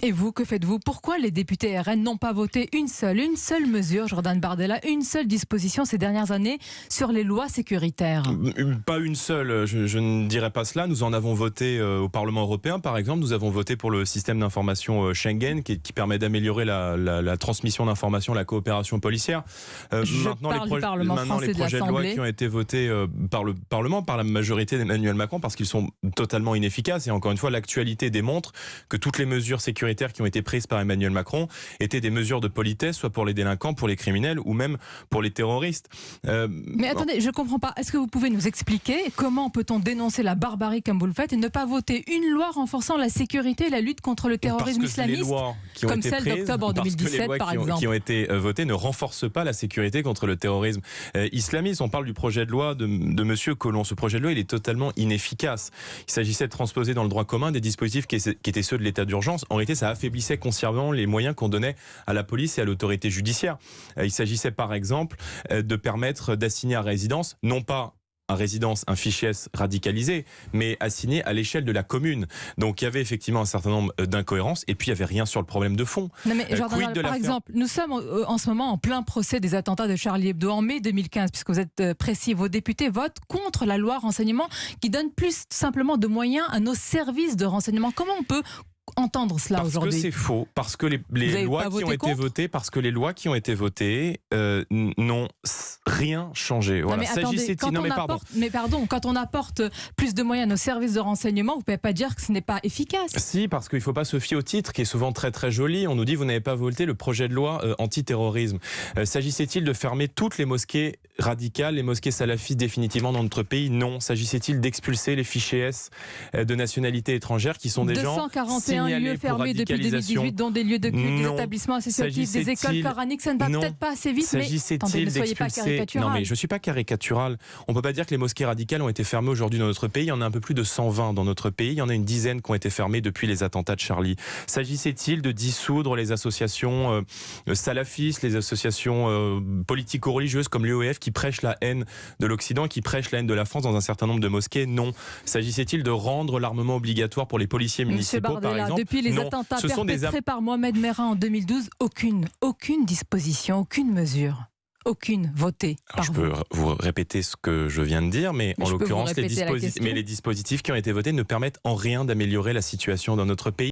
Et vous, que faites-vous? Pourquoi les députés RN n'ont pas voté une seule mesure, Jordan Bardella, une seule disposition ces dernières années sur les lois sécuritaires? Pas une seule, je ne dirais pas cela. Nous en avons voté au Parlement européen, par exemple. Nous avons voté pour le système d'information Schengen qui permet d'améliorer la transmission d'informations, la coopération policière. Maintenant, les projets de loi qui ont été votés par le Parlement, par la majorité d'Emmanuel Macron, parce qu'ils sont totalement inefficaces. Et encore une fois, l'actualité démontre que toutes les mesures sécuritaires qui ont été prises par Emmanuel Macron étaient des mesures de politesse, soit pour les délinquants, pour les criminels ou même pour les terroristes. Mais attendez, je ne comprends pas. Est-ce que vous pouvez nous expliquer comment peut-on dénoncer la barbarie comme vous le faites et ne pas voter une loi renforçant la sécurité et la lutte contre le terrorisme islamiste, comme celle d'octobre 2017 par exemple? Qui ont été votées ne renforcent pas la sécurité contre le terrorisme islamiste. On parle du projet de loi de Monsieur Collomb. Ce projet de loi, il est totalement inefficace. Il s'agissait de transposer dans le droit commun des dispositifs qui étaient ceux de l'état d'urgence. En réalité, ça affaiblissait consciemment les moyens qu'on donnait à la police et à l'autorité judiciaire. Il s'agissait par exemple de permettre d'assigner à résidence, non pas à résidence un fichier S radicalisé, mais assigné à l'échelle de la commune. Donc il y avait effectivement un certain nombre d'incohérences et puis il n'y avait rien sur le problème de fond. Non mais Jordan, par exemple, nous sommes en ce moment en plein procès des attentats de Charlie Hebdo en mai 2015, puisque vous êtes précis, vos députés votent contre la loi renseignement qui donne plus simplement de moyens à nos services de renseignement. Comment on peut entendre cela aujourd'hui? Parce que c'est faux, parce que les lois qui ont été votées, n'ont rien changé. Voilà. Quand on apporte plus de moyens à nos services de renseignement, vous ne pouvez pas dire que ce n'est pas efficace. Si, parce qu'il ne faut pas se fier au titre qui est souvent très très joli. On nous dit vous n'avez pas voté le projet de loi antiterrorisme. S'agissait-il de fermer toutes les mosquées radicales, les mosquées salafistes définitivement dans notre pays? Non. S'agissait-il d'expulser les fichiers S de nationalité étrangère qui sont des gens 241 lieux fermés depuis 2018, dont des lieux de culte, des établissements associatifs, des écoles coraniques. Ça ne va peut-être pas assez vite, mais attendez, ne soyez pas caricatural. Non, mais je ne suis pas caricatural. On ne peut pas dire que les mosquées radicales ont été fermées aujourd'hui dans notre pays. Il y en a un peu plus de 120 dans notre pays. Il y en a une dizaine qui ont été fermées depuis les attentats de Charlie. S'agissait-il de dissoudre les associations salafistes, les associations politico-religieuses comme l'UOF qui prêchent la haine de l'Occident, qui prêchent la haine de la France dans un certain nombre de mosquées? Non. S'agissait-il de rendre l'armement obligatoire pour les policiers municipaux, par exemple? Depuis les attentats perpétrés par Mohamed Merah en 2012, aucune disposition, aucune mesure. Aucune votée. Je peux vous répéter ce que je viens de dire, mais en l'occurrence, les dispositifs qui ont été votés ne permettent en rien d'améliorer la situation dans notre pays.